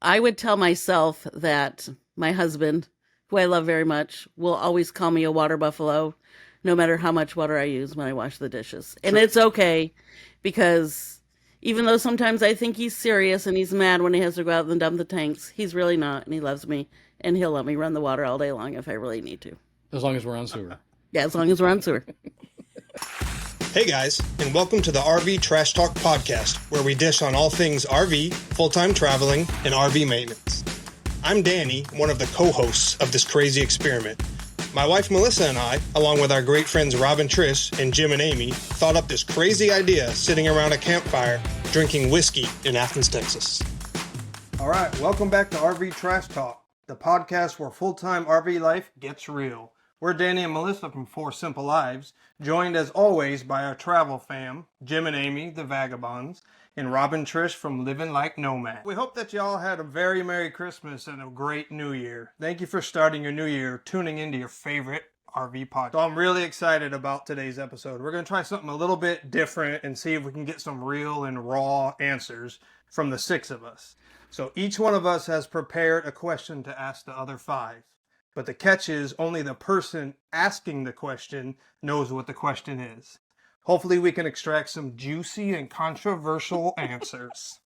I would tell myself that my husband, who I love very much, will always call me a water buffalo, no matter how much water I use when I wash the dishes. And it's okay because even though sometimes I think he's serious and he's mad when he has to go out and dump the tanks, he's really not, and he loves me, and he'll let me run the water all day long if I really need to. As long as we're on sewer. Yeah, as long as we're on sewer. Hey guys, and welcome to the RV Trash Talk podcast, where we dish on all things RV, full-time traveling, and RV maintenance. I'm Danny, one of the co-hosts of this crazy experiment. My wife Melissa and I, along with our great friends Rob and Trish and Jim and Amy, thought up this crazy idea sitting around a campfire drinking whiskey in Athens, Texas. All right, welcome back to RV Trash Talk, the podcast where full-time RV life gets real. We're Danny and Melissa from Four Simple Lives, joined as always by our travel fam, Jim and Amy, the Vagabonds, and Rob and Trish from Living Like Nomad. We hope that y'all had a very Merry Christmas and a great New Year. Thank you for starting your new year tuning into your favorite RV podcast. So I'm really excited about today's episode. We're going to try something a little bit different and see if we can get some real and raw answers from the six of us. So each one of us has prepared a question to ask the other five. But the catch is only the person asking the question knows what the question is. Hopefully we can extract some juicy and controversial answers.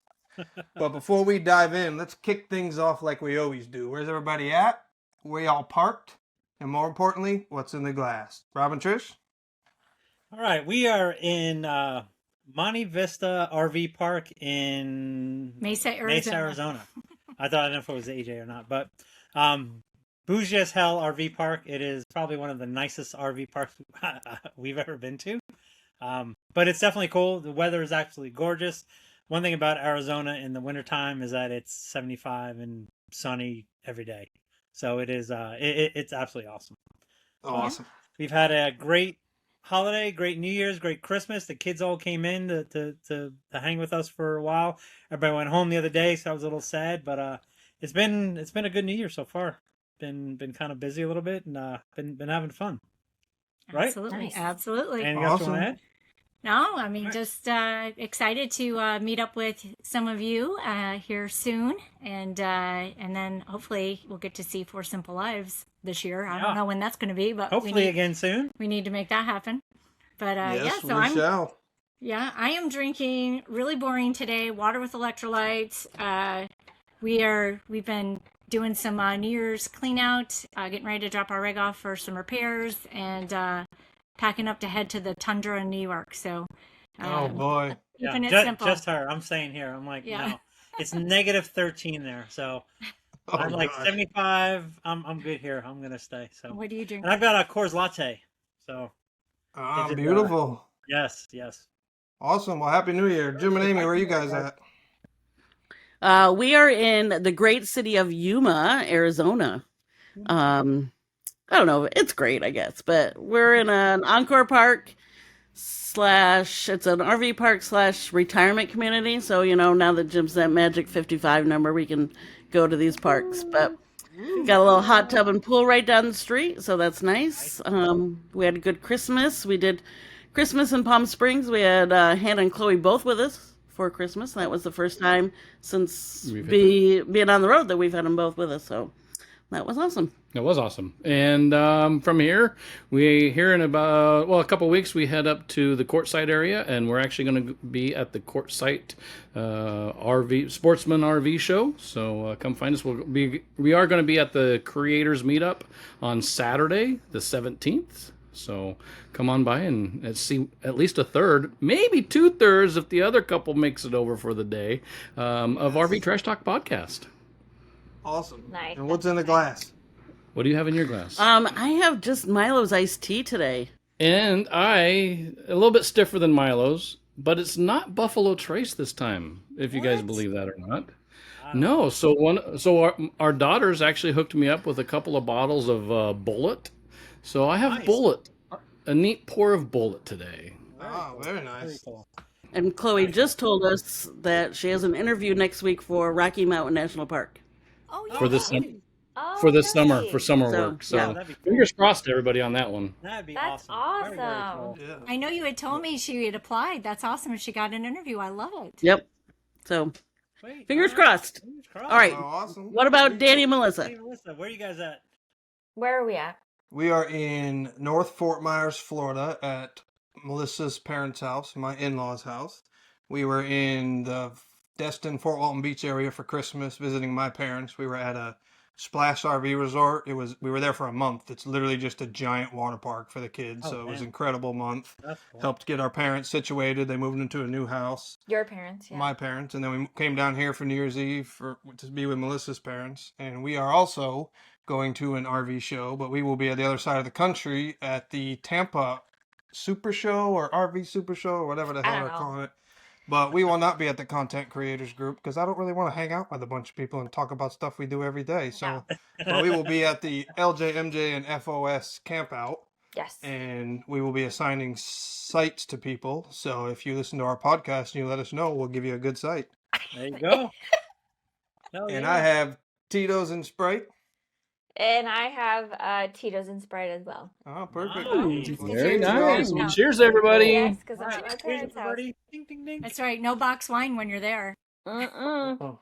But before we dive in, let's kick things off like we always do. Where's everybody at? Where y'all parked? And more importantly, what's in the glass? Rob and Trish? All right, we are in Monte Vista RV Park in Mesa, Arizona. I don't know if it was AJ or not, but bougie as hell RV park. It is probably one of the nicest RV parks we've ever been to. But it's definitely cool. The weather is actually gorgeous. One thing about Arizona in the wintertime is that it's 75 and sunny every day. So it is it's absolutely awesome. Oh, awesome. We've had a great holiday, great New Year's, great Christmas. The kids all came in to hang with us for a while. Everybody went home the other day, so I was a little sad, but it's been a good New Year so far. Been kind of busy a little bit and been having fun. Right? Absolutely. Nice. Absolutely. Anything else you Awesome. want to add? No, I mean, just excited to meet up with some of you here soon. And then hopefully we'll get to see Four Simple Lives this year. I don't know when that's going to be, but Hopefully again soon. we need to make that happen. But Yes, so we shall. I am drinking really boring today, water with electrolytes. We've been doing some New Year's clean out, getting ready to drop our rig off for some repairs, and packing up to head to the Tundra in New York. So, Oh, boy. keeping it just, simple. just her. I'm staying here. I'm like, Yeah. no. It's negative 13 there. So Oh, I'm like gosh. 75. I'm good here. I'm going to stay. So, What do you drink? and I've got a Coors Latte. So Ah, Is it, beautiful. yes. Awesome. Well, Happy New Year. Jim and Amy, where are you guys at? We are in the great city of Yuma, Arizona. I don't know. It's great, I guess. But we're in an Encore Park slash, it's an RV park slash retirement community. So, now that Jim's that magic 55 number, we can go to these parks. But got a little hot tub and pool right down the street. So that's nice. We had a good Christmas. We did Christmas in Palm Springs. We had Hannah and Chloe both with us for Christmas. That was the first time since being on the road that we've had them both with us. So that was awesome. It was awesome. And from here, here in about, a couple of weeks, we head up to the Quartzsite area, and we're actually going to be at the Quartzsite Sportsman RV show. So come find us. We are going to be at the Creators Meetup on Saturday, the 17th. So come on by and see at least a third, maybe 2/3 if the other couple makes it over for the day of RV Trash Talk podcast. Awesome. Nice. And what's in the glass? What do you have in your glass? I have just Milo's iced tea today. And a little bit stiffer than Milo's, but it's not Buffalo Trace this time, if you guys believe that or not. No, so our daughters actually hooked me up with a couple of bottles of Bullet. So I have Nice. Bullet, a neat pour of Bullet today. Oh, very nice. Cool. And Chloe just told us that she has an interview next week for Rocky Mountain National Park. Oh, yeah. For this Oh, for this summer, nice. for summer So, work. So yeah. That'd be cool. fingers crossed to everybody on that one. That'd be That's awesome. Very, very awesome. cool. Yeah. I know you had told me she had applied. That's awesome. If she got an interview, I love it. Yep. So Wait, Fingers all right. crossed. Fingers crossed. All right. Oh, awesome. What about Danny and Melissa? Hey, Melissa, where are you guys at? Where are we at? We are in North Fort Myers, Florida, at Melissa's parents' house, my in-laws' house. We were in the Destin, Fort Walton Beach area for Christmas, visiting my parents. We were at a Splash RV resort. We were there for a month. It's literally just a giant water park for the kids. Oh, So it was damn. an incredible month. That's cool. Helped get our parents situated. They moved into a new house. Your parents, yeah. My parents, and then we came down here for New Year's Eve to be with Melissa's parents. And we are also going to an RV show, but we will be at the other side of the country at the Tampa Super Show or RV Super Show or whatever the I hell don't they're know. calling it. But we will not be at the content creators group because I don't really want to hang out with a bunch of people and talk about stuff we do every day. So, but we will be at the LJ, MJ, and FOS camp out. Yes. And we will be assigning sites to people. So if you listen to our podcast and you let us know, we'll give you a good site. There you go. Hell And yeah. I have Tito's and Sprite. And I have Tito's and Sprite as well. Oh, perfect. Nice. Just 'cause Very you're nice. now. Cheers, everybody. Yes, because I'm All at right. my Cheers, parents' house. everybody. Ding, ding, ding. That's right. No box wine when you're there. Mm-mm. Oh.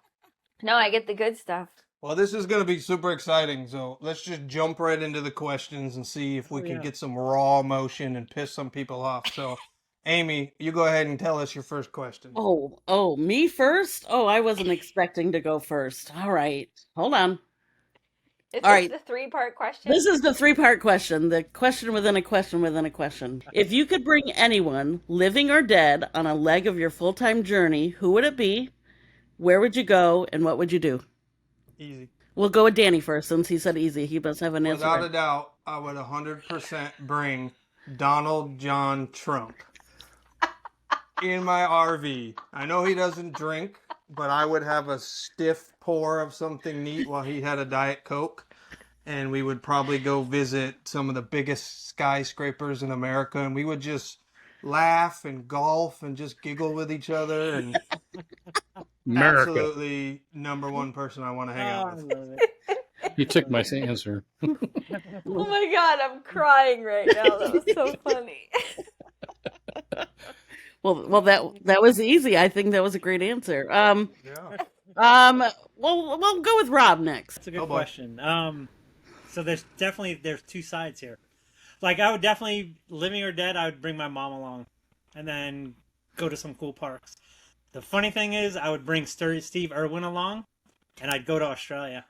No, I get the good stuff. Well, this is going to be super exciting. So let's just jump right into the questions and see if we Oh, can yeah. get some raw emotion and piss some people off. So, Amy, you go ahead and tell us your first question. Oh, me first? Oh, I wasn't expecting to go first. All right. Hold on. Is All this right. the 3-part question? This is the 3-part question, the question within a question within a question. If you could bring anyone, living or dead, on a leg of your full-time journey, who would it be? Where would you go, and what would you do? Easy. We'll go with Danny first, since he said easy. He must have an answer. Without a doubt, I would 100% bring Donald John Trump in my RV. I know he doesn't drink, but I would have a stiff pour of something neat while he had a Diet Coke. And we would probably go visit some of the biggest skyscrapers in America. And we would just laugh and golf and just giggle with each other. And America. absolutely number one person I want to hang Oh, out I with. love it. You took my answer. Oh my god, I'm crying right now. That was so funny. Well, that was easy. I think that was a great answer. Yeah. Well, we'll go with Rob next. That's a good Oh, boy. question. So there's two sides here. Like I would definitely, living or dead, I would bring my mom along, and then go to some cool parks. The funny thing is, I would bring Steve Irwin along, and I'd go to Australia.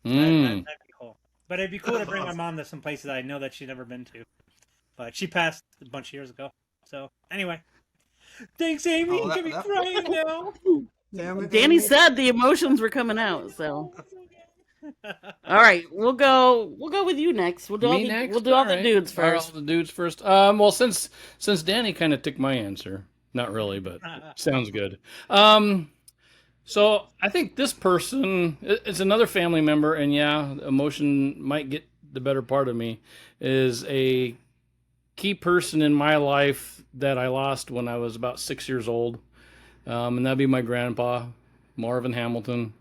That'd be cool. But it'd be cool to bring my mom to some places that I know that she'd never been to. But she passed a bunch of years ago. So anyway, thanks, Amy. Oh, Get me crying now. Damn it, Danny Amy. said the emotions were coming out. So, all right, we'll go with you next. We'll do all Me the, next? We'll do all the right. dudes All right, first. all the dudes first. Well, since Danny kind of took my answer, not really, but sounds good. So I think this person is another family member, and yeah, emotion might get the better part of me. Is a key person in my life that I lost when I was about 6 years old, and that'd be my grandpa, Marvin Hamilton.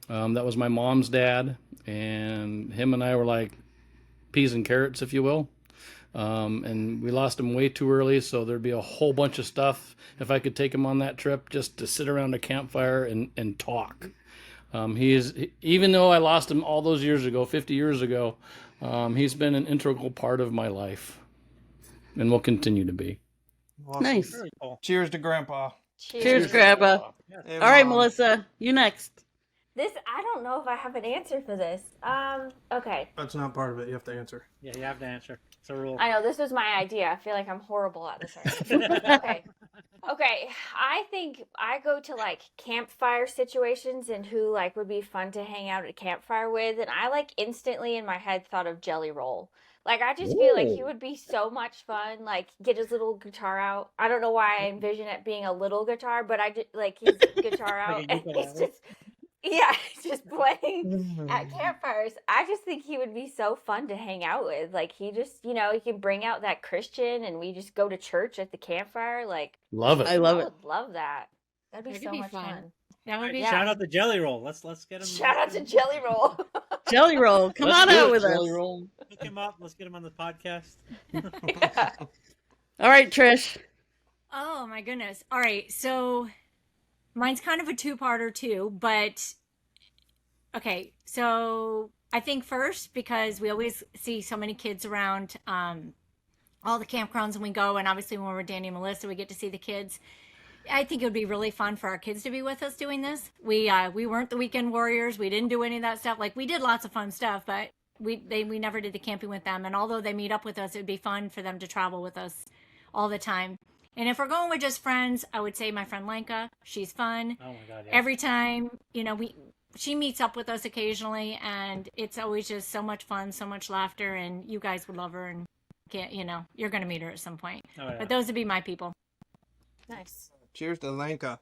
That was my mom's dad, and him and I were like peas and carrots, if you will. And we lost him way too early, so there'd be a whole bunch of stuff if I could take him on that trip just to sit around a campfire and talk. Even though I lost him all those years ago, 50 years ago, he's been an integral part of my life and will continue to be. Awesome. Nice. Very cool. Cheers to Grandpa. Cheers, Grandpa. Hey, All right, Mom. Melissa, you next. I don't know if I have an answer for this. Okay. That's not part of it. You have to answer. Yeah, you have to answer. It's a rule. I know, this was my idea. I feel like I'm horrible at this already. Okay. I think I go to like campfire situations and who like would be fun to hang out at a campfire with, and I like instantly in my head thought of Jelly Roll. Like I just feel like he would be so much fun. Like get his little guitar out. I don't know why I envision it being a little guitar, but I just like his guitar out, Like a and it's ukulele. just it's just playing at campfires. I just think he would be so fun to hang out with. Like he just, he can bring out that Christian, and we just go to church at the campfire. Like Love it. I love I it. would love that. That'd be That could so be much fun. fun. That would be Yeah. Shout out to Jelly Roll. Let's get him. Shout out to Jelly Roll. Jelly Roll, come on out with us. Look him up. Let's get him on the podcast. All right, Trish. Oh my goodness. All right. So Mine's kind of a two-parter too, but okay. So I think first, because we always see so many kids around all the campgrounds when we go, and obviously when we're Danny and Melissa, we get to see the kids. I think it would be really fun for our kids to be with us doing this. We weren't the weekend warriors. We didn't do any of that stuff. Like, we did lots of fun stuff, but we never did the camping with them. And although they meet up with us, it would be fun for them to travel with us all the time. And if we're going with just friends, I would say my friend Lenka. She's fun. Oh my God. Yeah. Every time, she meets up with us occasionally, and it's always just so much fun, so much laughter, and you guys would love her, and you're going to meet her at some point. Oh, yeah. But those would be my people. Nice. Cheers to Lanka.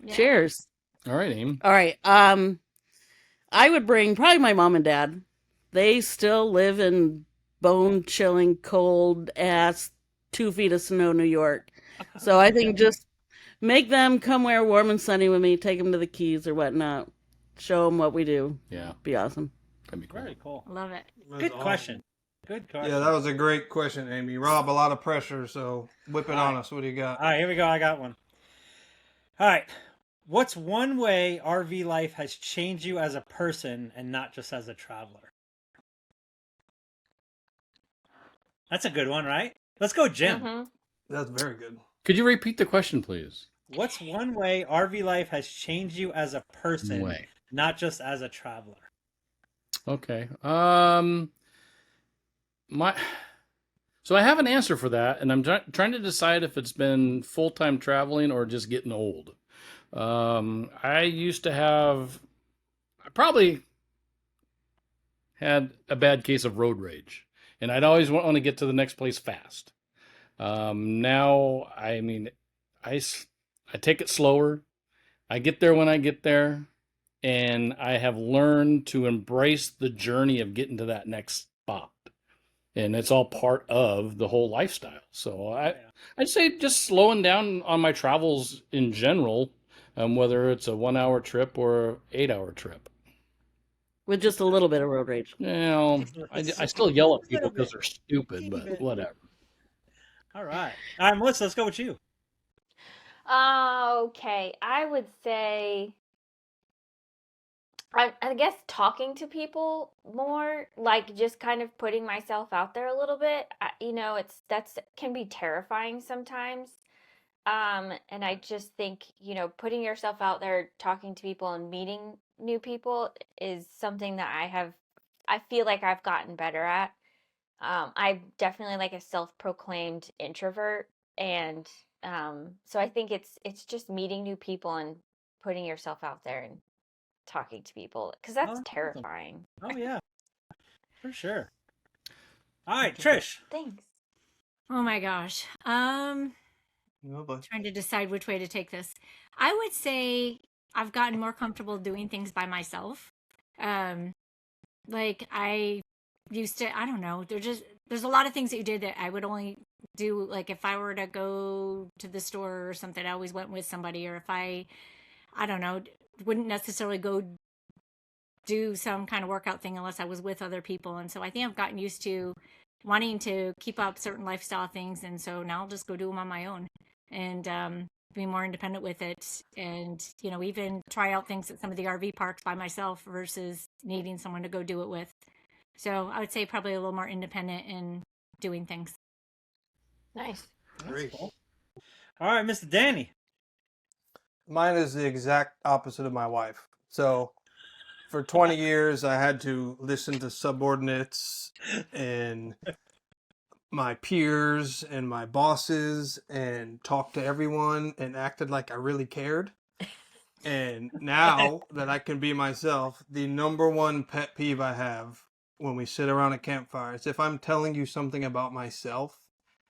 Yeah. Cheers. All right, Aim. All right. I would bring probably my mom and dad. They still live in bone chilling, cold ass 2 feet of snow, New York. So I think just make them come where warm and sunny with me. Take them to the Keys or whatnot. Show them what we do. Yeah, Be awesome. that'd be cool. Very cool. Love it. Good question. Good question. Yeah, that was a great question, Amy. Rob, a lot of pressure, so whip it on us. What do you got? All right, here we go. I got one. All right. What's one way RV life has changed you as a person and not just as a traveler? That's a good one, right? Let's go, Jim. Mm-hmm. That's very good. Could you repeat the question, please? What's one way RV life has changed you as a person, Way. not just as a traveler? Okay. So I have an answer for that, and I'm trying to decide if it's been full-time traveling or just getting old. I probably had a bad case of road rage, and I'd always want to get to the next place fast. Now, I mean, I take it slower. I get there when I get there, and I have learned to embrace the journey of getting to that next spot. And it's all part of the whole lifestyle. So I'd say just slowing down on my travels in general, whether it's a 1 hour trip or 8 hour trip. With just a little bit of road rage. I still yell at people because they're stupid, but whatever. All right. All right, Melissa, let's go with you. Okay, I would say, I guess talking to people more, like just kind of putting myself out there a little bit. That's can be terrifying sometimes. And I just think, putting yourself out there, talking to people and meeting new people is something that I feel like I've gotten better at. I'm definitely like a self-proclaimed introvert, and so I think it's just meeting new people and putting yourself out there and talking to people, because that's Awesome. terrifying. Oh, yeah. For sure. All right, Trish. Thanks. Oh my gosh. Oh, boy. Trying to decide which way to take this. I would say I've gotten more comfortable doing things by myself. Like, I used to, I don't know, there's a lot of things that you did that I would only do, like if I were to go to the store or something, I always went with somebody, or if I don't know, wouldn't necessarily go do some kind of workout thing unless I was with other people. And so I think I've gotten used to wanting to keep up certain lifestyle things, and so now I'll just go do them on my own and be more independent with it, and even try out things at some of the RV parks by myself versus needing someone to go do it with. So I would say probably a little more independent in doing things. Nice. Great. Cool. All right, Mr. Danny. Mine is the exact opposite of my wife. So for 20 years, I had to listen to subordinates and my peers and my bosses and talk to everyone and acted like I really cared. And now that I can be myself, the number one pet peeve I have when we sit around a campfire is if I'm telling you something about myself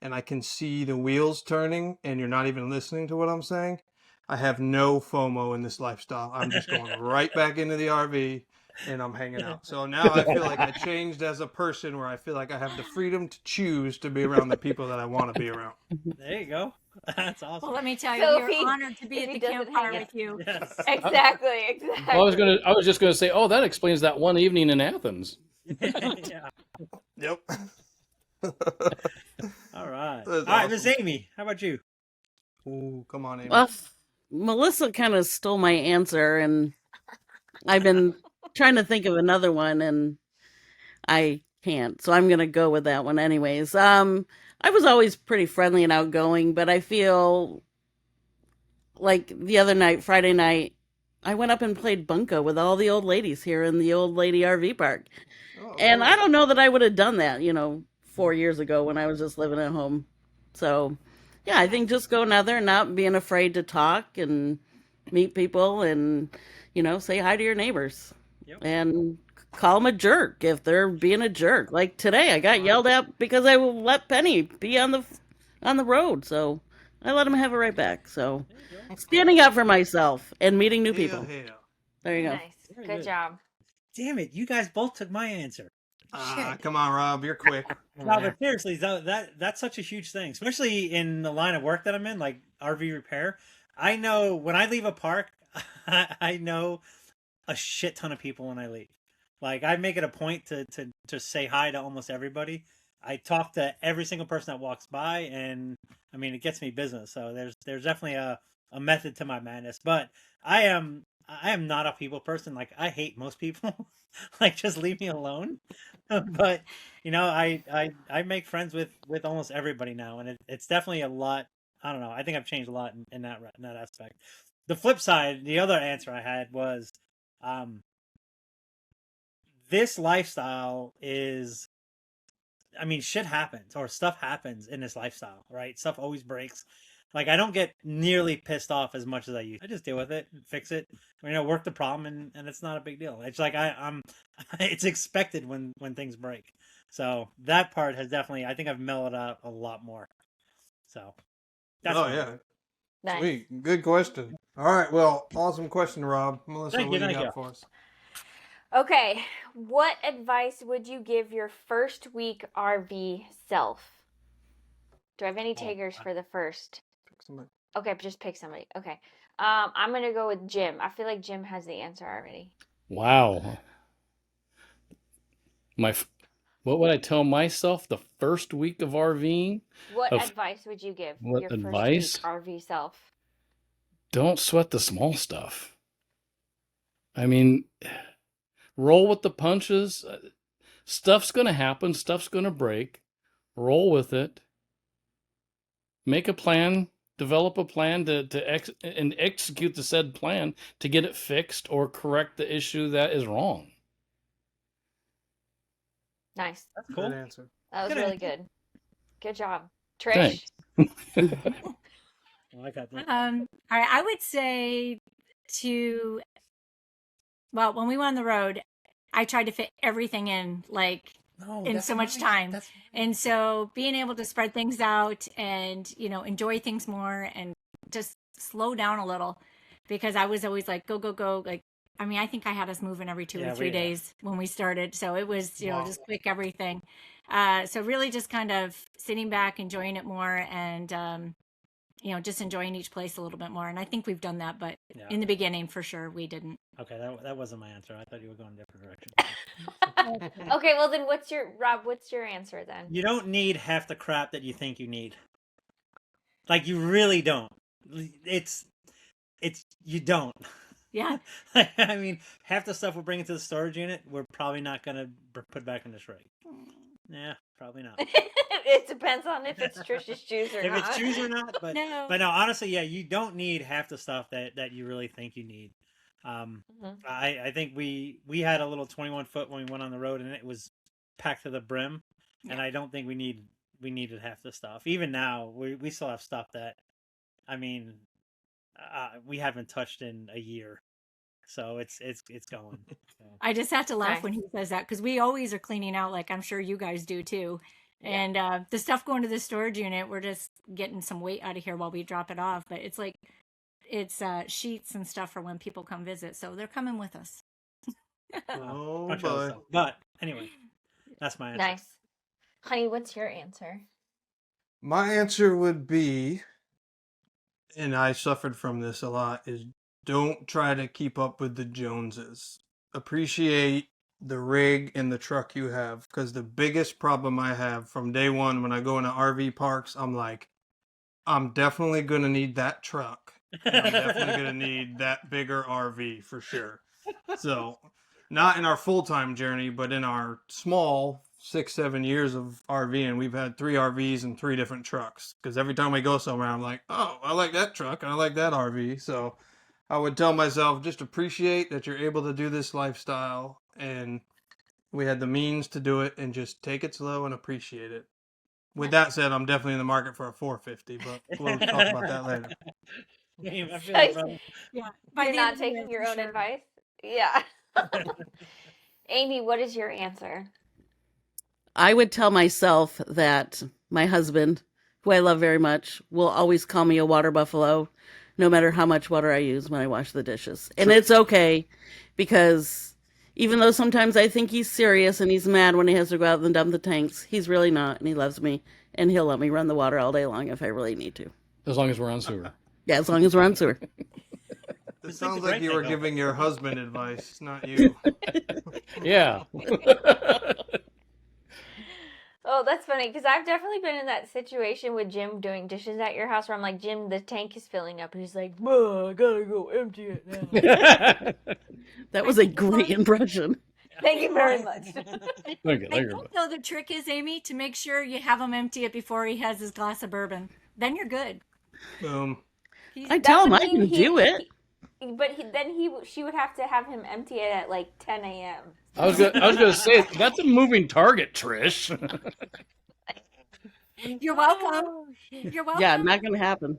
and I can see the wheels turning and you're not even listening to what I'm saying, I have no FOMO in this lifestyle. I'm just going right back into the RV and I'm hanging out. So now I feel like I changed as a person, where I feel like I have the freedom to choose to be around the people that I want to be around. There you go. That's awesome. Well, let me tell you, So we're honored to be if at he the doesn't campfire hang with you. Yes. Exactly. I was just gonna say, oh, that explains that one evening in Athens. Yeah. Yep. All right. That's All right, awesome. Miss Amy, how about you? Ooh, come on, Amy. Well, Melissa kind of stole my answer, and I've been trying to think of another one, and I can't. So I'm gonna go with that one anyways. I was always pretty friendly and outgoing, but I feel like the other night, Friday night, I went up and played bunco with all the old ladies here in the old lady RV park. Oh, And I cool. don't know that I would have done that, 4 years ago when I was just living at home. So, yeah, I think just going out there and not being afraid to talk and meet people and, say hi to your neighbors Yep. and call them a jerk if they're being a jerk. Like today, I got yelled at because I let Penny be on the road. So I let him have it right back. So standing up for myself and meeting new Hell, people. hell. There you go. Nice. Very Good good. job. Damn it! You guys both took my answer. Shit. Come on, Rob. You're quick. No, but seriously, that's such a huge thing, especially in the line of work that I'm in, like RV repair. I know when I leave a park, I know a shit ton of people when I leave. Like I make it a point to say hi to almost everybody. I talk to every single person that walks by, and I mean it gets me business. So there's definitely a method to my madness. But I am not a people person. Like I hate most people. Like just leave me alone. But I make friends with almost everybody now, and it's definitely a lot. I don't know. I think I've changed a lot in that aspect. The flip side, the other answer I had was, um, this lifestyle is. I mean, shit happens or stuff happens in this lifestyle, right? Stuff always breaks. Like I don't get nearly pissed off as much as I used. I just deal with it, fix it, work the problem, and it's not a big deal. It's like I'm, it's expected when things break. So that part has definitely, I think I've mellowed out a lot more. So that's Oh, my yeah. answer. Nice. Sweet. Good question. All right. Well, awesome question, Rob. Melissa, Thank what you, do you thank got you. for us? Okay. What advice would you give your first week RV self? Do I have any takers for the first? Pick somebody. Okay, just pick somebody. Okay. I'm gonna go with Jim. I feel like Jim has the answer already. Wow. What would I tell myself the first week of RVing? What Of advice would you give what your first week advice? RV self? Don't sweat the small stuff. I mean, roll with the punches. Stuff's going to happen. Stuff's going to break. Roll with it. Make a plan. Develop a plan and execute the said plan to get it fixed or correct the issue that is wrong. Nice. That's Good cool. answer. That was Good really answer. good. Good job. Trish? Thanks. I got that. All right, I would say when we went on the road, I tried to fit everything in, like No, in that's so much nice. time. That's And so being able to spread things out and, enjoy things more and just slow down a little, because I was always like, go, go, go. Like, I mean, I think I had us moving every 2 Yeah, or 3 we- days when we started. So it was, Wow. just quick everything. So really just kind of sitting back, enjoying it more and, just enjoying each place a little bit more. And I think we've done that, but Yeah. in the beginning, for sure, we didn't. Okay, that wasn't my answer. I thought you were going a different direction. Okay, well then what's your answer then? You don't need half the crap that you think you need. Like you really don't. It's you don't. Yeah. I mean, half the stuff we're bringing to the storage unit, we're probably not gonna put back in the shrink. Yeah, probably not. It depends on if it's Trish's shoes or If not. it's shoes or not, but No. no, honestly, yeah, you don't need half the stuff that you really think you need. Mhm. I think we had a little 21-foot when we went on the road, and it was packed to the brim, and I don't think we needed half the stuff. Even now, we still have stuff that, I mean, we haven't touched in a year, so it's going. So. I just have to laugh Nice. when he says that because we always are cleaning out, like I'm sure you guys do too. Yeah. And the stuff going to the storage unit, we're just getting some weight out of here while we drop it off. But it's like it's sheets and stuff for when people come visit, so they're coming with us. Oh, Bunch of other boy. stuff. But anyway, that's my answer. Nice. Honey, what's your answer? My answer would be, and I suffered from this a lot, is don't try to keep up with the Joneses. Appreciate the rig and the truck you have, because the biggest problem I have from day one when I go into RV parks, I'm like, I'm definitely going to need that truck. and I'm definitely going to need that bigger RV for sure. So, not in our full-time journey, but in our small 6-7 years of RVing, we've had 3 RVs and 3 different trucks. Because every time we go somewhere, I'm like, oh, I like that truck, and I like that RV. So, I would tell myself, just appreciate that you're able to do this lifestyle, and we had the means to do it, and just take it slow and appreciate it. With that said, I'm definitely in the market for a 450, but we'll talk about that later. I feel like, brother. Yeah. You're the not end of the year, taking your for own sure. advice? Yeah. Amy, what is your answer? I would tell myself that my husband, who I love very much, will always call me a water buffalo, no matter how much water I use when I wash the dishes. And it's okay, because even though sometimes I think he's serious and he's mad when he has to go out and dump the tanks, he's really not, and he loves me, and he'll let me run the water all day long if I really need to. As long as we're on sewer. Yeah, as long as we're on sewer. It sounds like you were giving your husband advice, not you. Yeah. Oh, that's funny because I've definitely been in that situation with Jim doing dishes at your house where I'm like, Jim, the tank is filling up. And he's like, I gotta go empty it now. That was a great impression. Thank you very much. Thank you. I think, though, the trick is, Amy, to make sure you have him empty it before he has his glass of bourbon. Then you're good. Boom. I tell him I can do it. She would have to have him empty it at like 10 a.m. I was gonna say that's a moving target, Trish. You're welcome. You're welcome. Yeah, not going to happen.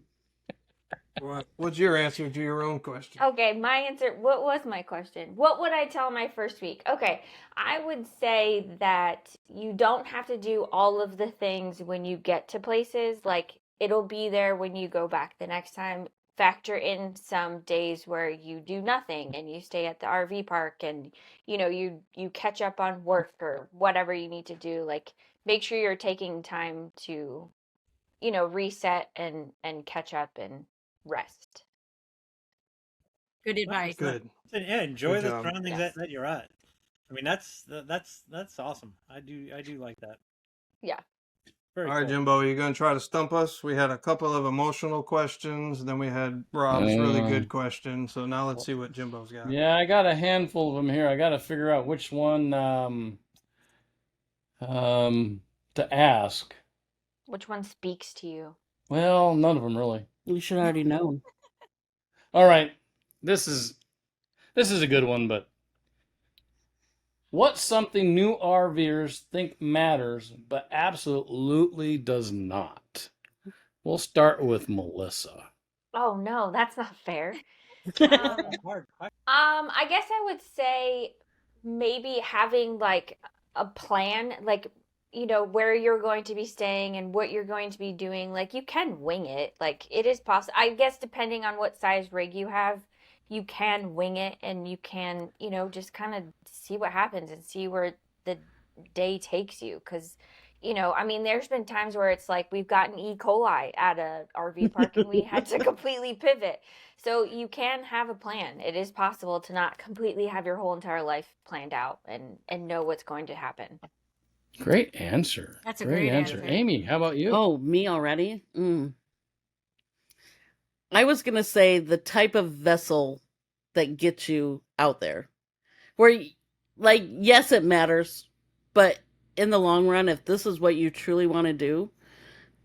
What's your answer to your own question? Okay, my answer. What was my question? What would I tell my first week? Okay, I would say that you don't have to do all of the things when you get to places. Like, it'll be there when you go back the next time. Factor in some days where you do nothing and you stay at the RV park and you catch up on work or whatever you need to do. Like, make sure you're taking time to reset and catch up and rest. Good advice. Good. Yeah, enjoy Good the job. surroundings Yes. that you're at. I mean, that's awesome. I do like that. Yeah. Very All right, cool. Jimbo, are you going to try to stump us? We had a couple of emotional questions, and then we had Rob's really good question. So now let's see what Jimbo's got. Yeah, I got a handful of them here. I got to figure out which one to ask. Which one speaks to you? Well, none of them really. You should already know. All right, this is a good one, but what's something new RVers think matters, but absolutely does not? We'll start with Melissa. Oh no, that's not fair. Hard question. I guess I would say maybe having like a plan, like where you're going to be staying and what you're going to be doing. Like, you can wing it. Like, it is possible. I guess depending on what size rig you have, you can wing it and you can, just kind of see what happens and see where the day takes you. Because, I mean, there's been times where it's like we've gotten E. coli at a RV park and we had to completely pivot. So you can have a plan. It is possible to not completely have your whole entire life planned out and know what's going to happen. Great answer. That's a great great answer. Amy, how about you? Oh, me already? I was going to say the type of vessel that gets you out there. Where, like, yes, it matters, but in the long run, if this is what you truly want to do,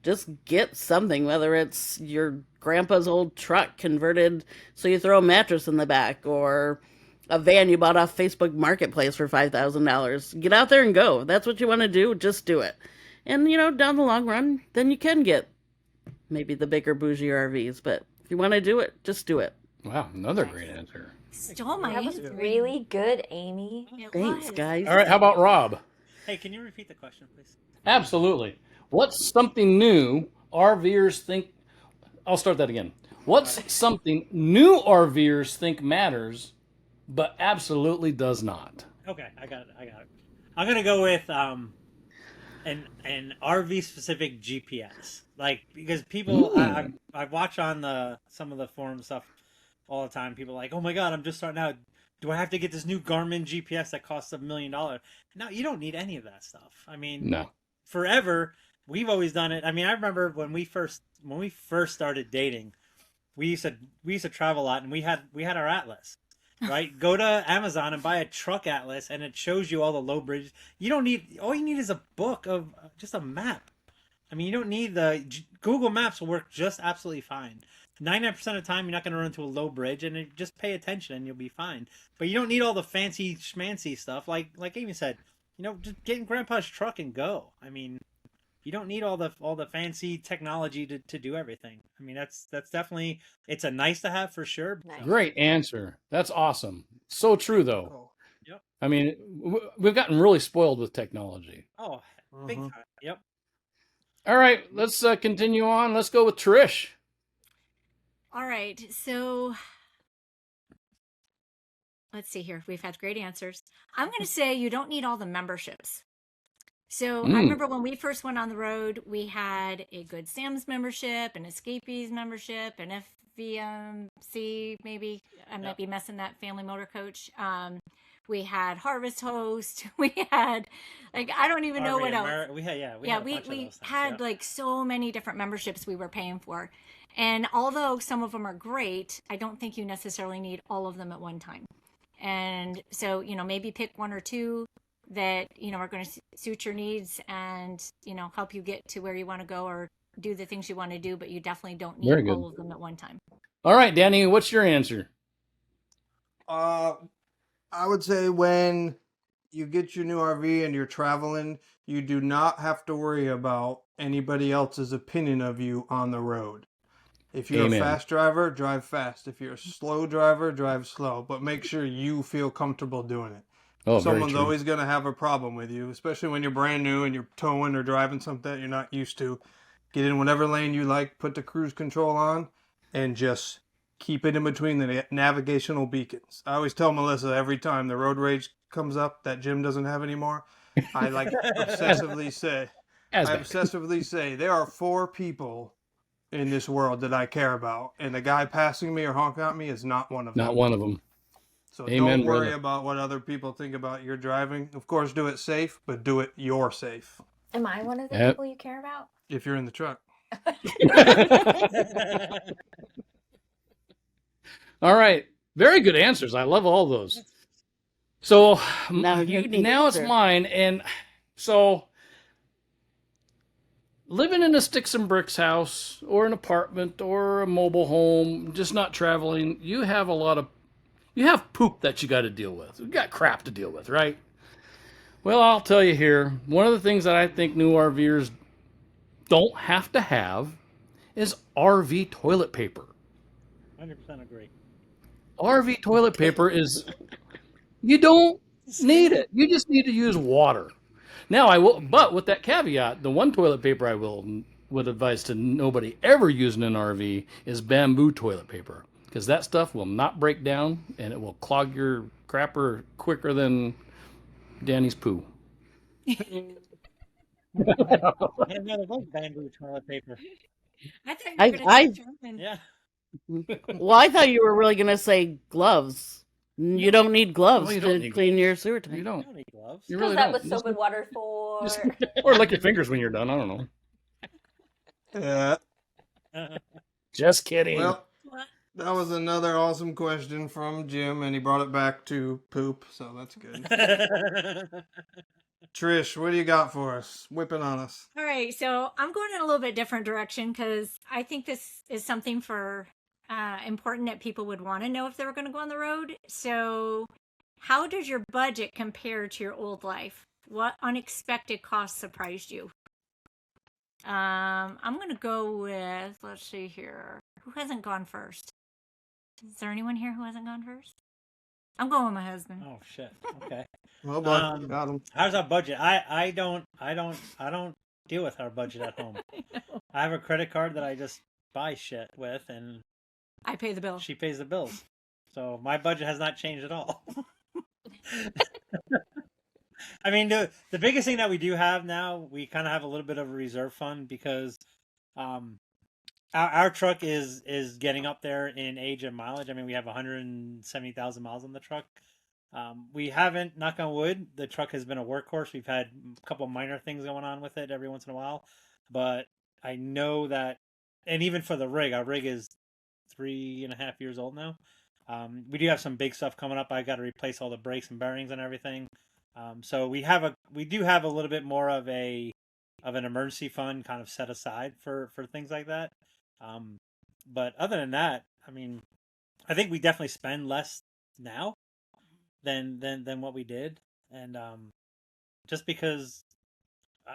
just get something, whether it's your grandpa's old truck converted so you throw a mattress in the back, or a van you bought off Facebook Marketplace for $5,000. Get out there and go. If that's what you want to do, just do it. And, down the long run, then you can get maybe the bigger, bougie RVs. But if you want to do it, just do it. Wow, another great answer. Stole my That was answer. really good, Amy. It Thanks, was. guys. All right, how about Rob? Hey, can you repeat the question, please? Absolutely. What's something new RVers think... I'll start that again. What's something new RVers think matters, but absolutely does not? Okay, I got it. I'm gonna go with an RV specific GPS, like, because people I watch on some of the forum stuff all the time. People are like, oh my god, I'm just starting out. Do I have to get this new Garmin GPS that costs $1 million? No, you don't need any of that stuff. I mean, No. forever we've always done it. I mean, I remember when we first started dating. we used to travel a lot, and we had our atlas, right? Go to Amazon and buy a truck atlas, and it shows you all the low bridges. All you need is a book of just a map. I mean, you don't need Google Maps will work just absolutely fine. 99% of the time, you're not going to run into a low bridge, and just pay attention, and you'll be fine. But you don't need all the fancy schmancy stuff, like Amy said. Just get in Grandpa's truck and go. I mean, you don't need all the fancy technology to do everything. I mean, that's definitely, it's a nice to have for sure. Nice. Great answer. That's awesome. So true, though. Oh, Yep. I mean, we've gotten really spoiled with technology. Oh, big time. Yep. All right, let's continue on. Let's go with Trish. All right, so let's see here. We've had great answers. I'm going to say you don't need all the memberships. So I remember when we first went on the road, we had a Good Sam's membership, an Escapees membership, an FVMC, maybe. I might be messing that, Family Motor Coach. We had Harvest Host. We had, like, I don't even know what else. We had a bunch of those we things, had like so many different memberships we were paying for. And although some of them are great, I don't think you necessarily need all of them at one time. And so, maybe pick one or two that, are going to suit your needs and, help you get to where you want to go or do the things you want to do, but you definitely don't need all of them at one time. All right, Danny, what's your answer? I would say when you get your new RV and you're traveling, you do not have to worry about anybody else's opinion of you on the road. If you're Amen. a fast driver, drive fast. If you're a slow driver, drive slow. But make sure you feel comfortable doing it. Oh, Someone's very true. always going to have a problem with you, especially when you're brand new and you're towing or driving something that you're not used to. Get in whatever lane you like, put the cruise control on, and just keep it in between the navigational beacons. I always tell Melissa every time the road rage comes up that Jim doesn't have anymore, I obsessively say there are 4 people in this world that I care about, and the guy passing me or honking at me is not one of them. Not one of them. So Amen, don't worry brother. about what other people think about your driving. Of course, do it safe, but do it your safe. Am I one of the Yep. people you care about? If you're in the truck. All right. Very good answers. I love all those. So Now you need now it's answer. mine. And so living in a sticks and bricks house or an apartment or a mobile home, just not traveling, you have poop that you got to deal with. You got crap to deal with, right? Well, I'll tell you here, one of the things that I think new RVers don't have to have is RV toilet paper. 100% agree. RV toilet paper you don't need it. You just need to use water. Now but with that caveat, the one toilet paper I would advise to nobody ever using an RV is bamboo toilet paper, because that stuff will not break down and it will clog your crapper quicker than Danny's poo. I didn't know there was bamboo toilet paper. I thought you were going to say German. Yeah. Well, I thought you were really going to say gloves. You don't need gloves No, you don't to need clean your sewer You tank. I don't. don't need gloves. You Because really that don't. was soap and water for. Or lick your fingers when you're done. I don't know. Yeah. Just kidding. Well, that was another awesome question from Jim, and he brought it back to poop, so that's good. Trish, what do you got for us? Whipping on us. All right, so I'm going in a little bit different direction because I think this is something for important that people would want to know if they were going to go on the road. So, how does your budget compare to your old life? What unexpected costs surprised you? I'm going to go with, let's see here. Who hasn't gone first? Is there anyone here who hasn't gone first? I'm going with my husband. Oh shit. Okay. Well done. Got him. How's our budget? I don't deal with our budget at home. I have a credit card that I just buy shit with, and I pay the bill. she pays the bills. So my budget has not changed at all. I mean, the biggest thing that we do have now, we kind of have a little bit of a reserve fund because our truck is getting up there in age and mileage. I mean, we have 170,000 miles on the truck. We haven't, knock on wood, the truck has been a workhorse. We've had a couple minor things going on with it every once in a while, but I know that, and even for the rig, our rig is 3.5 years old now. We do have some big stuff coming up. I got to replace all the brakes and bearings and everything. So we do have a little bit more of an emergency fund kind of set aside for things like that. But other than that, I mean, I think we definitely spend less now than what we did, and just because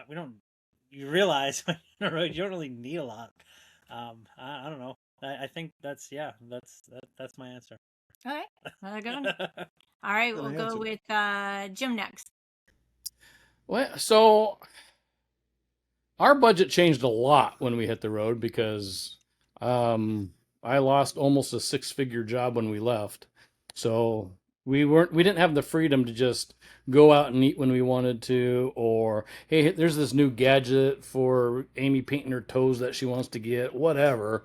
we don't, you realize when you're on the road, you don't really need a lot. I don't know. I think that's my answer. All right, another good one. All right, we'll go with Jim next. Well, so our budget changed a lot when we hit the road because I lost almost a six-figure job when we left. So we didn't have the freedom to just go out and eat when we wanted to, or hey, there's this new gadget for Amy painting her toes that she wants to get, whatever.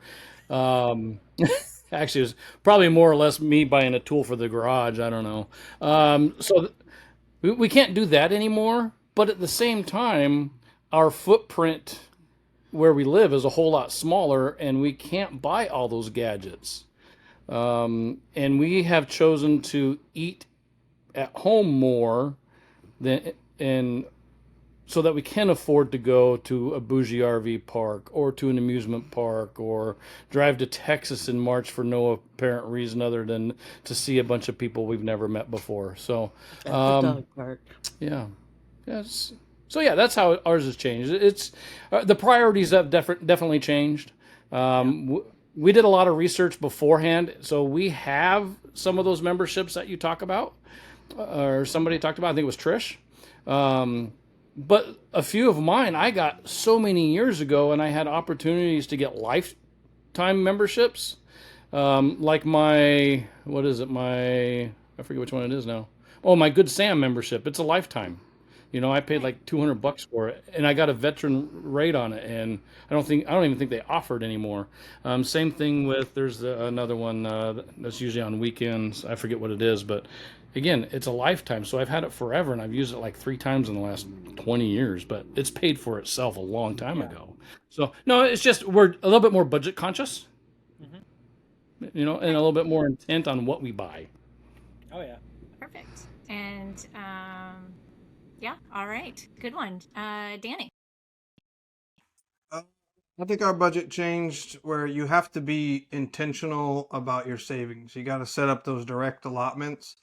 Actually, it was probably more or less me buying a tool for the garage. I don't know. So we can't do that anymore. But at the same time, our footprint where we live is a whole lot smaller, and we can't buy all those gadgets. And we have chosen to eat at home more and so that we can afford to go to a bougie RV park or to an amusement park or drive to Texas in March for no apparent reason other than to see a bunch of people we've never met before. So, At the dog park. yeah. Yes. So yeah, that's how ours has changed. It's the priorities have definitely changed. We did a lot of research beforehand, so we have some of those memberships that you talk about, or somebody talked about. I think it was Trish. But a few of mine I got so many years ago, and I had opportunities to get lifetime memberships. Like I forget which one it is now. Oh, my Good Sam membership. It's a lifetime. I paid like $200 for it, and I got a veteran rate on it, and I don't even think they offer it anymore. Same thing with there's another one that's usually on weekends. I forget what it is, but again, it's a lifetime. So I've had it forever, and I've used it like 3 times in the last 20 years, but it's paid for itself a long time ago. So no, it's just we're a little bit more budget conscious, and a little bit more intent on what we buy. Oh yeah. Perfect. And yeah, all right, good one, Danny. I think our budget changed where you have to be intentional about your savings. You got to set up those direct allotments,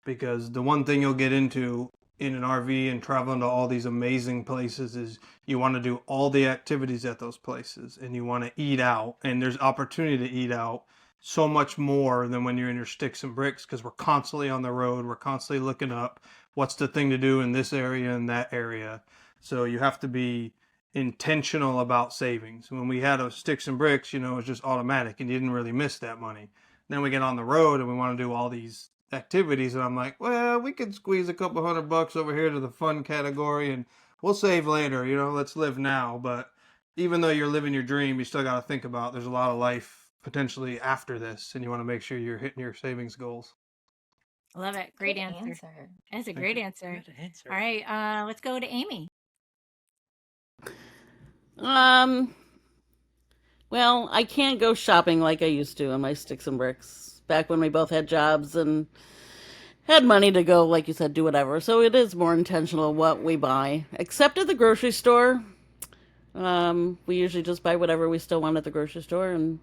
because the one thing you'll get into in an RV and traveling to all these amazing places is you want to do all the activities at those places, and you want to eat out, and there's opportunity to eat out so much more than when you're in your sticks and bricks, because we're constantly on the road. We're constantly looking up what's the thing to do in this area and that area. So you have to be intentional about savings. When we had a sticks and bricks, it was just automatic and you didn't really miss that money. Then we get on the road and we want to do all these activities, and I'm like, well, we could squeeze a couple $100 over here to the fun category and we'll save later, let's live now. But even though you're living your dream, you still got to think about there's a lot of life potentially after this, and you want to make sure you're hitting your savings goals. Love it. Great answer. That's a great answer. Good answer. All right, let's go to Amy. Well, I can't go shopping like I used to on my sticks and bricks back when we both had jobs and had money to go, like you said, do whatever. So it is more intentional what we buy, except at the grocery store. We usually just buy whatever we still want at the grocery store, and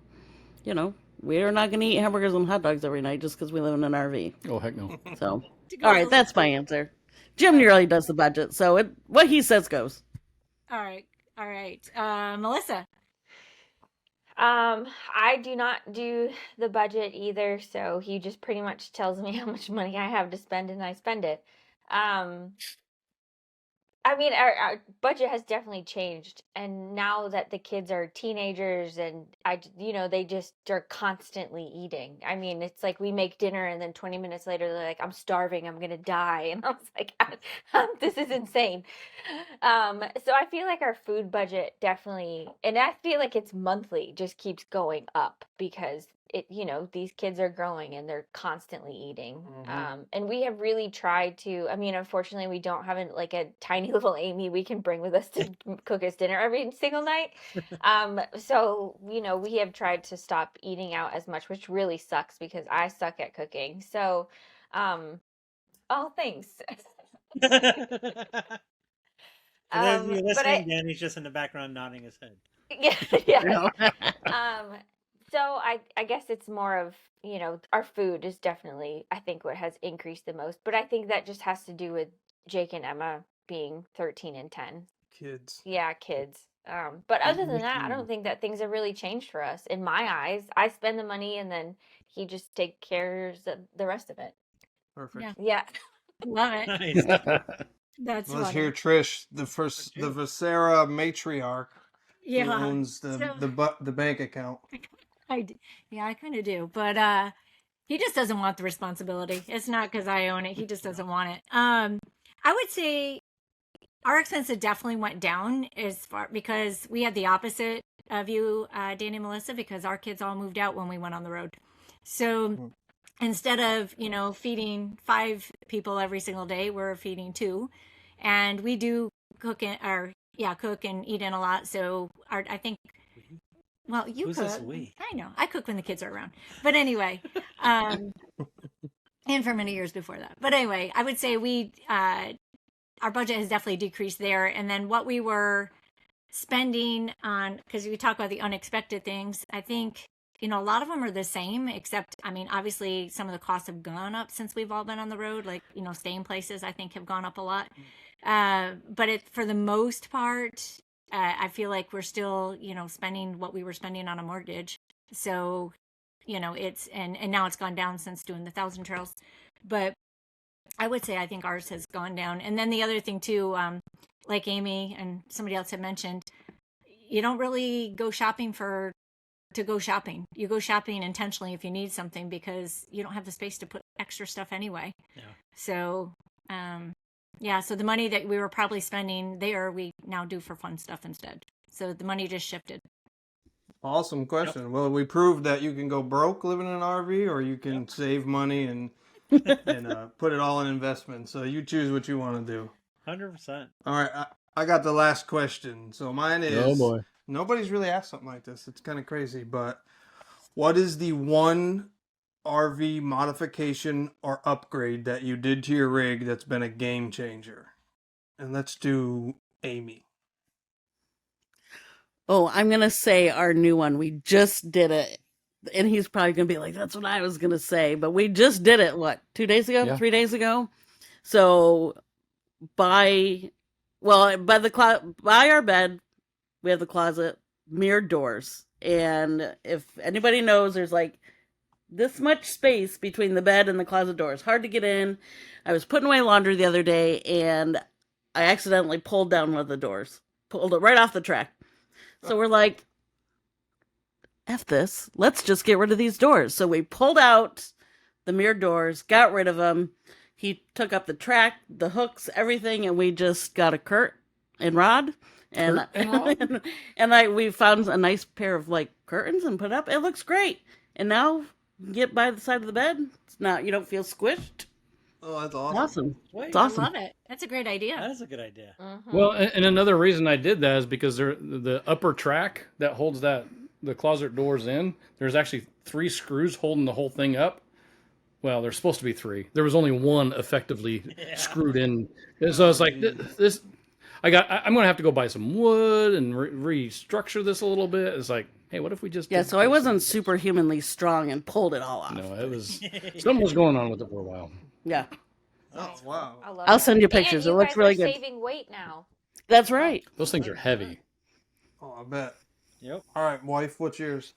we are not going to eat hamburgers and hot dogs every night just because we live in an RV. Oh, heck no. So, all right, that's my answer. Jim really does the budget, so what he says goes. All right. Melissa. I do not do the budget either, so he just pretty much tells me how much money I have to spend and I spend it. I mean, our budget has definitely changed, and now that the kids are teenagers and they just are constantly eating. I mean, it's like we make dinner and then 20 minutes later they're like, I'm starving, I'm gonna die. And I was like, this is insane. So I feel like our food budget definitely, and I feel like it's monthly, just keeps going up because these kids are growing and they're constantly eating. Mhm. And we have really tried to, I mean, unfortunately, we don't have like a tiny little Amy we can bring with us to cook us dinner every single night. So, we have tried to stop eating out as much, which really sucks because I suck at cooking. So, oh, thanks. For those of you But I, listening, Danny's just in the background nodding his head. yeah, yes. Um, so I guess it's more of, our food is definitely, I think, what has increased the most. But I think that just has to do with Jake and Emma being 13 and 10. Kids. Yeah, kids. But other than that, I don't think that things have really changed for us. In my eyes, I spend the money and then he just takes care of the rest of it. Perfect. Yeah. Yeah. Love it. Nice. That's Let's funny. hear Trish, the Visera matriarch, who Yeah. owns the bank account. I kind of do, but he just doesn't want the responsibility. It's not because I own it. He just doesn't want it. I would say our expenses definitely went down as far because we had the opposite of you, Danny and Melissa, because our kids all moved out when we went on the road. So instead of feeding 5 people every single day, we're feeding 2, and we do cook and eat in a lot. So I think. Well, you Who's cook. this we? I know. I cook when the kids are around. But anyway, and for many years before that. But anyway, I would say our budget has definitely decreased there. And then what we were spending on, because we talk about the unexpected things, I think, a lot of them are the same, except, I mean, obviously some of the costs have gone up since we've all been on the road. Like, staying places, I think, have gone up a lot. But for the most part, I feel like we're still, spending what we were spending on a mortgage. So, it's, and now it's gone down since doing the Thousand Trails. But I would say I think ours has gone down. And then the other thing too, like Amy and somebody else had mentioned, you don't really go shopping to go shopping. You go shopping intentionally if you need something because you don't have the space to put extra stuff anyway. Yeah. So, so the money that we were probably spending there, we now do for fun stuff instead. So the money just shifted. Awesome question. Well, we proved that you can go broke living in an RV, or you can save money and put it all in investment. So you choose what you want to do. 100%. All right, I got the last question. So mine is, Oh boy. Nobody's really asked something like this. It's kind of crazy, but what is the one RV modification or upgrade that you did to your rig that's been a game changer? And let's do Amy. Oh, I'm going to say our new one. We just did it. And he's probably going to be like, that's what I was going to say. But we just did it, 2 days ago? Yeah. 3 days ago? So by our bed, we have the closet, mirrored doors. And if anybody knows, there's like this much space between the bed and the closet doors. Hard to get in. I was putting away laundry the other day, and I accidentally pulled down one of the doors. Pulled it right off the track. So we're like, F this. Let's just get rid of these doors. So we pulled out the mirrored doors, got rid of them. He took up the track, the hooks, everything, and we just got a Kurt and Rod. And we found a nice pair of curtains and put up. It looks great. And now you get by the side of the bed. It's not, you don't feel squished. Oh, that's awesome. Awesome. Wait, It's awesome. I love it. That's a great idea. that is a good idea. Well, and another reason I did that is because the upper track that holds the closet doors in, there's actually 3 screws holding the whole thing up. Well, there's supposed to be 3. There was only 1 effectively screwed in. And so it's like this. I'm gonna have to go buy some wood and restructure this a little bit. It's like, hey, what if we just So I wasn't superhumanly strong and pulled it all off. No, it was something was going on with it for a while. Yeah. Oh, wow. I love I'll that. send you And pictures. It you looks guys really are good. saving weight now. That's right. Those things are heavy. Oh, I bet. Yep. All right, wife, what's yours?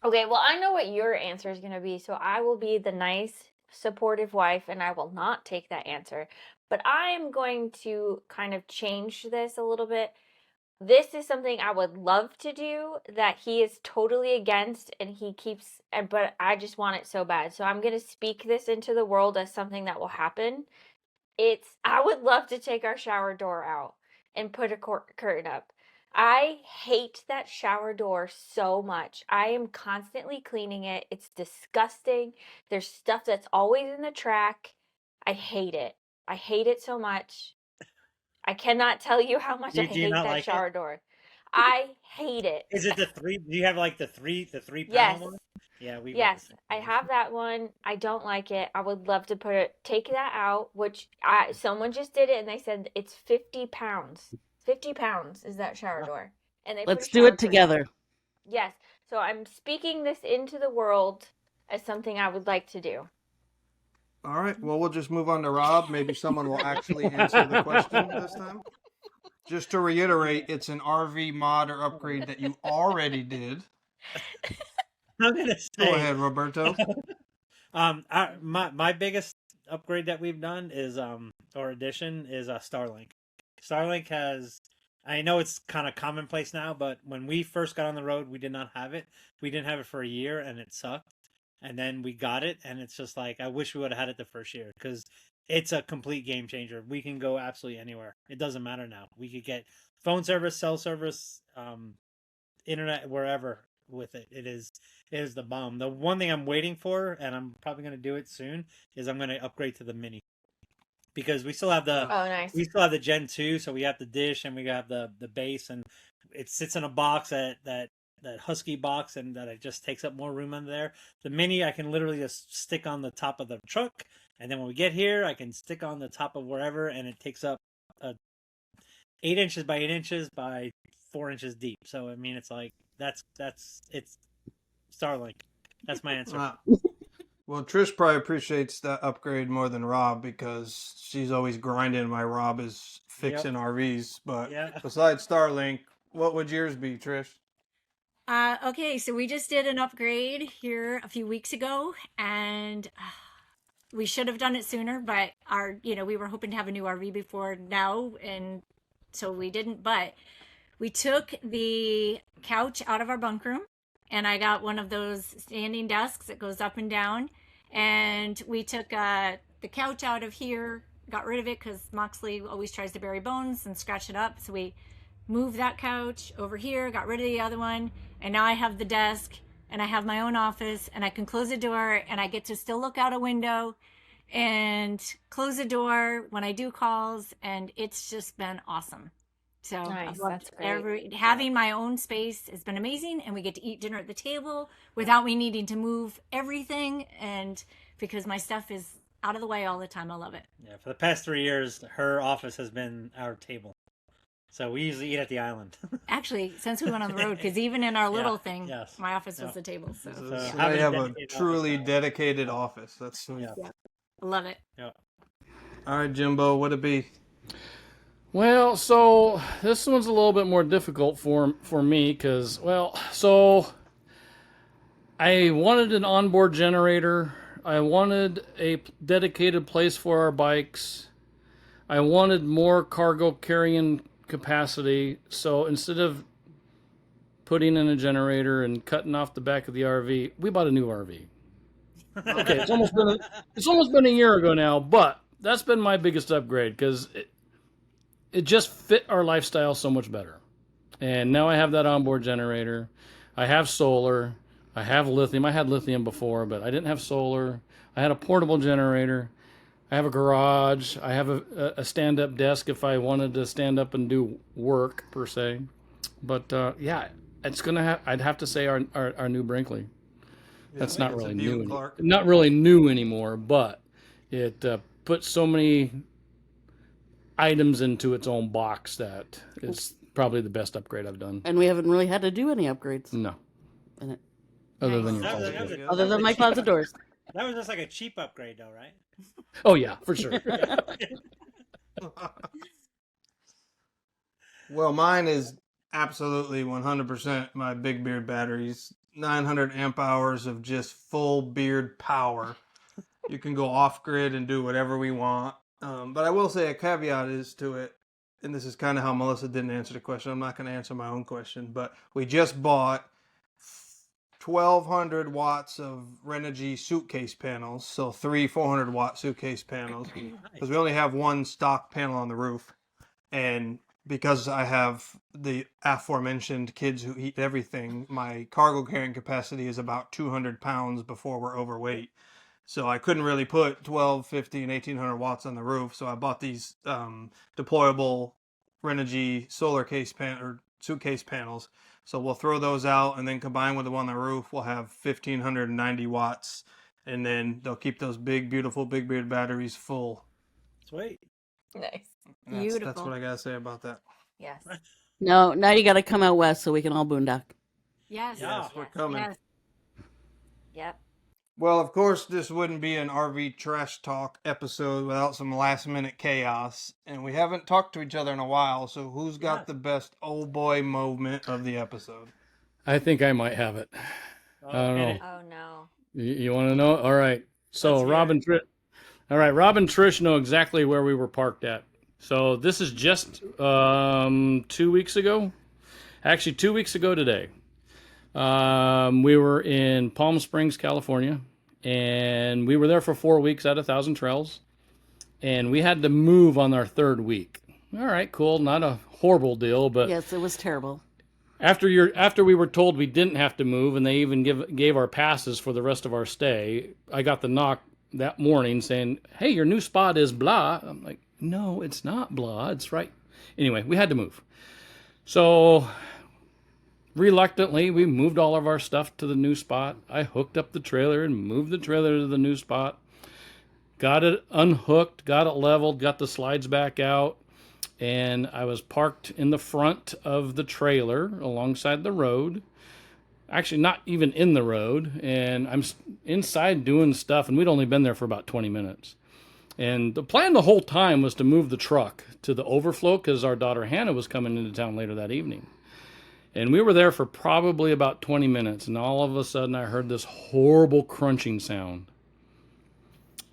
Okay, well, I know what your answer is going to be, so I will be the nice, supportive wife, and I will not take that answer. But I'm going to kind of change this a little bit. This is something I would love to do that he is totally against, and but I just want it so bad. So I'm going to speak this into the world as something that will happen. I would love to take our shower door out and put a curtain up. I hate that shower door so much. I am constantly cleaning it. It's disgusting. There's stuff that's always in the track. I hate it. I hate it so much. I cannot tell you how much I Do you hate not that like it? shower door. I hate it. Is it the three? Do you have like the three Yes. panel one? Yeah, we got the Yes, same I thing. have that one. I don't like it. I would love to take that out, which someone just did it and they said it's 50 pounds. 50 pounds is that shower door. And they put Let's a do shower it curtain. together. Yes. So I'm speaking this into the world as something I would like to do. All right. Well, we'll just move on to Rob. Maybe someone will actually answer the question this time. Just to reiterate, it's an RV mod or upgrade that you already did. I'm gonna say. Go ahead, Roberto. My biggest upgrade that we've done is or addition is Starlink. Starlink has. I know it's kind of commonplace now, but when we first got on the road, we did not have it. We didn't have it for a year, and it sucked. And then we got it, and it's just like I wish we would have had it the first year because it's a complete game changer. We can go absolutely anywhere. It doesn't matter now. We could get phone service, cell service, internet, wherever with it. It is the bomb. The one thing I'm waiting for, and I'm probably going to do it soon, is I'm going to upgrade to the mini because we still have the Oh, nice. Gen 2, so we have the dish and we have the base, and it sits in a box that husky box, and that it just takes up more room in there. The mini I can literally just stick on the top of the truck, and then when we get here I can stick on the top of wherever, and it takes up 8 inches by 8 inches by 4 inches deep. So I mean, it's like it's Starlink. That's my answer. Well, Trish probably appreciates that upgrade more than Rob because she's always grinding while Rob is fixing RVs. But besides Starlink, what would yours be, Trish? Okay, so we just did an upgrade here a few weeks ago, and we should have done it sooner, but we were hoping to have a new RV before now, and so we didn't. But we took the couch out of our bunk room, and I got one of those standing desks that goes up and down, and we took the couch out of here, got rid of it because Moxley always tries to bury bones and scratch it up, so we moved that couch over here, got rid of the other one, and now I have the desk, and I have my own office, and I can close the door, and I get to still look out a window and close the door when I do calls, and it's just been awesome. So Nice, I've that's great. having my own space has been amazing, and we get to eat dinner at the table without me needing to move everything, and because my stuff is out of the way all the time. I love it. Yeah, for the past 3 years, her office has been our table. So we usually eat at the island. Actually, since we went on the road, because even in our little thing, yes. my office was the table. So So now you have a truly dedicated office. That's sweet. I love it. Yeah. All right, Jimbo, what'd it be? Well, so this one's a little bit more difficult for me because, so I wanted an onboard generator. I wanted a dedicated place for our bikes. I wanted more cargo carrying capacity. So instead of putting in a generator and cutting off the back of the RV, we bought a new RV. Okay, it's almost been a year ago now, but that's been my biggest upgrade because it just fit our lifestyle so much better. And now I have that onboard generator. I have solar. I have lithium. I had lithium before, but I didn't have solar. I had a portable generator. I have a garage. I have a stand-up desk if I wanted to stand up and do work, per se. But, it's I'd have to say our new Brinkley. That's not really new. Not really new anymore, but it put so many items into its own box that it's probably the best upgrade I've done. And we haven't really had to do any upgrades. No. In it. Other than Other than my closet doors. That was just like a cheap upgrade, though, right? Oh, yeah, for sure. Well, mine is absolutely 100% my Big Beard batteries. 900 amp hours of just full beard power. You can go off grid and do whatever we want. But I will say a caveat is to it, and this is kind of how Melissa didn't answer the question. I'm not going to answer my own question, but we just bought 1,200 watts of Renogy suitcase panels, so 3 400-watt suitcase panels, because we only have one stock panel on the roof. And because I have the aforementioned kids who eat everything, my cargo carrying capacity is about 200 pounds before we're overweight. So I couldn't really put 12, 50, and 1800 watts on the roof. So I bought these deployable Renogy solar case or suitcase panels. So we'll throw those out, and then combine with the one on the roof, we'll have 1590 watts. And then they'll keep those big, beautiful Big Beard batteries full. Sweet. Nice. And that's Beautiful. what I gotta say about that. Yes. No, now you got to come out west so we can all boondock. Yes. Yeah. Yes, we're Yes. coming. Yes. Yep. Well, of course, this wouldn't be an RV trash talk episode without some last minute chaos. And we haven't talked to each other in a while, so who's got Yeah. the best old boy moment of the episode? I think I might have it. I don't hit know. it. Oh no. You want to know? All right. So Let's hear Rob it. and Trish. All right, Rob and Trish know exactly where we were parked at. So this is just 2 weeks ago. Actually, 2 weeks ago today. We were in Palm Springs, California, and we were there for 4 weeks at 1,000 Trails, and we had to move on our third week. All right, cool. Not a horrible deal, but Yes, it was terrible. after we were told we didn't have to move, and they even gave our passes for the rest of our stay, I got the knock that morning saying, "Hey, your new spot is blah." I'm like, "No, it's not blah. It's right." Anyway, we had to move. So reluctantly, we moved all of our stuff to the new spot. I hooked up the trailer and moved the trailer to the new spot. Got it unhooked, got it leveled, got the slides back out, and I was parked in the front of the trailer alongside the road. Actually, not even in the road, and I'm inside doing stuff, and we'd only been there for about 20 minutes. And the plan the whole time was to move the truck to the overflow because our daughter Hannah was coming into town later that evening. And we were there for probably about 20 minutes, and all of a sudden I heard this horrible crunching sound.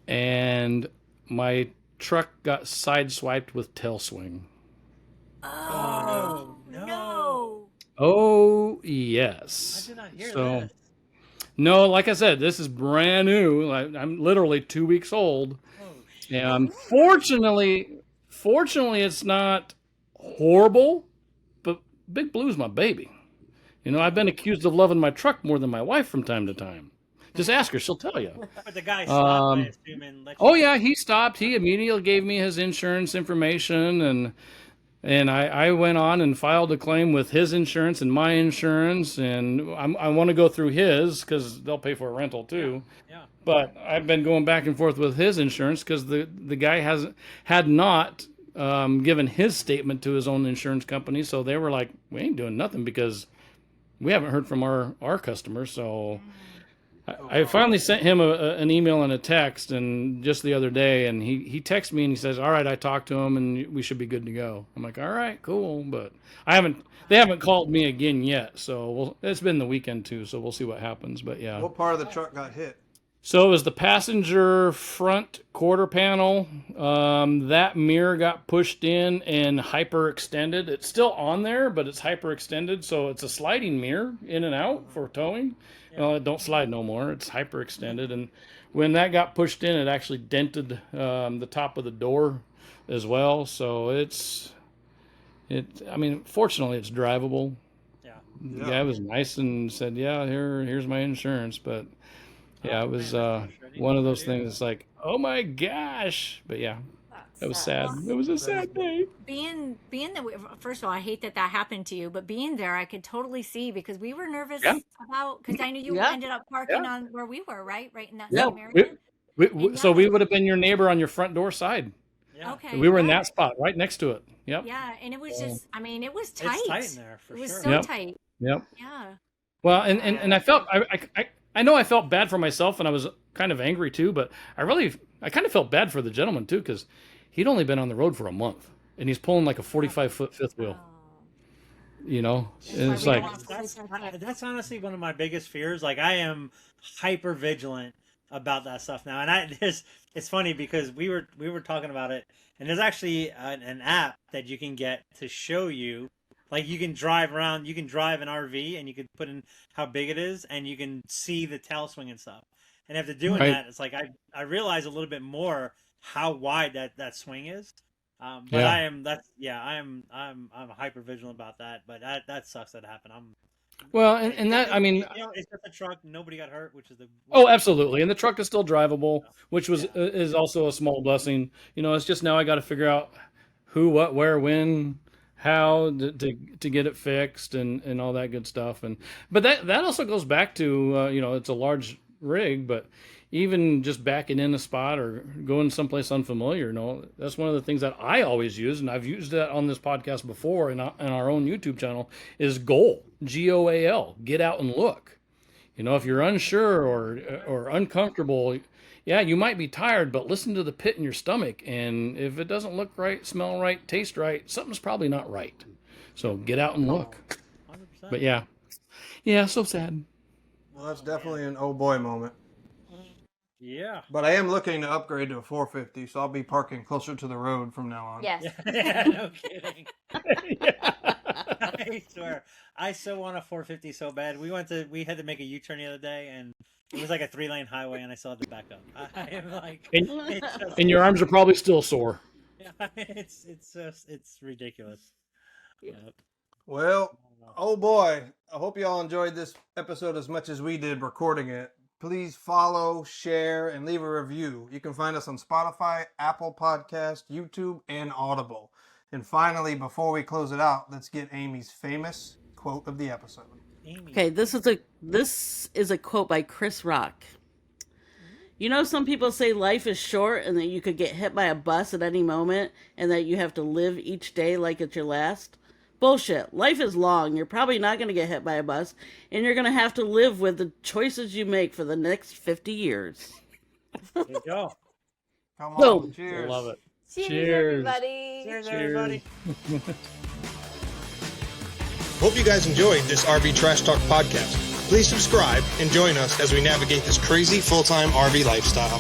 And my truck got sideswiped with tail swing. Oh, no. Oh, I yes. did not hear So, this. no, like I said, this is brand new. I'm literally 2 weeks old. Oh, shit. And fortunately, it's not horrible, but Big Blue's my baby. You know, I've been accused of loving my truck more than my wife from time to time. Just ask her, she'll tell you. But the guy stopped, I Um, assume, and let you Oh yeah, he stopped. He immediately gave me his insurance information, and I went on and filed a claim with his insurance and my insurance, and I want to go through his because they'll pay for a rental too. Yeah. But I've been going back and forth with his insurance because the guy had not given his statement to his own insurance company, so they were like, "We ain't doing nothing because we haven't heard from our customers." So I finally sent him an email and a text, and just the other day, and he texted me and he says, "All right, I talked to him and we should be good to go." I'm like, "All right, cool," but they haven't called me again yet, so it's been the weekend too, so we'll see what happens. But yeah, What part of the truck got hit? so it was the passenger front quarter panel. That mirror got pushed in and hyperextended. It's still on there, but it's hyperextended, so it's a sliding mirror in and out for towing. Well, it don't slide no more. It's hyperextended, and when that got pushed in, it actually dented the top of the door as well. So I mean, fortunately, it's drivable. Yeah. The guy was nice and said, "Yeah, here's my insurance," but yeah, it was Man, that's frustrating. one of those things. It's like, oh my gosh, but yeah, it was sad. It was a sad day. Being that first of all, I hate that happened to you, but being there, I could totally see because we were nervous Yeah. about because I knew you Yeah. ended up parking on where we were, right in that Yeah, same area. so we would have been your neighbor on your front door side. Yeah. Okay, We were in yeah. that spot right next to it. Yep. Yeah, and it was just, I mean, it was tight. It's tight in there, for It was sure. so Yep. tight. Yep. Yeah. Well, and I felt I know I felt bad for myself, and I was kind of angry too, but I kind of felt bad for the gentleman too because he'd only been on the road for a month, and he's pulling like a 45-foot fifth wheel. You know, and it's like, That's honestly one of my biggest fears. Like, I am hyper vigilant about that stuff now, and it's funny because we were talking about it, and there's actually an app that you can get to show you, like, you can drive around, you can drive an RV, and you can put in how big it is, and you can see the tail swing and stuff. And after doing Right. that, it's like I realize a little bit more how wide that swing is. But Yeah. I'm hyper vigilant about that. But that sucks that happened. Well, and that, I mean, it's just a truck. Nobody got hurt, which is the oh, absolutely. And the truck is still drivable, which was Yeah. is also a small blessing. It's just now I got to figure out who, what, where, when, how to get it fixed and all that good stuff. But that also goes back to it's a large rig, but even just backing in a spot or going someplace unfamiliar, that's one of the things that I always use, and I've used that on this podcast before and on our own YouTube channel, is GOAL, GOAL, get out and look. If you're unsure or uncomfortable, yeah, you might be tired, but listen to the pit in your stomach, and if it doesn't look right, smell right, taste right, something's probably not right. So get out and look. 100%. But yeah, so sad. Well, that's definitely an oh boy moment. Yeah. But I am looking to upgrade to a 450, so I'll be parking closer to the road from now on. Yes. Yeah, no kidding. I swear, I so want a 450 so bad. We had to make a U-turn the other day, and it was like a 3-lane highway, and I still had to back up. I am like, And your arms are probably still sore. it's ridiculous. Yeah. Yep. Well, oh boy, I hope y'all enjoyed this episode as much as we did recording it. Please follow, share, and leave a review. You can find us on Spotify, Apple Podcast, YouTube, and Audible. And finally, before we close it out, let's get Amy's famous quote of the episode. Amy. Okay, this is a quote by Chris Rock. Some people say life is short and that you could get hit by a bus at any moment and that you have to live each day like it's your last. Bullshit. Life is long. You're probably not going to get hit by a bus, and you're going to have to live with the choices you make for the next 50 years. There you go. Come Boom. on, cheers. Love it. Cheers, everybody. Cheers, everybody. Hope you guys enjoyed this RV Trash Talk podcast. Please subscribe and join us as we navigate this crazy full-time RV lifestyle.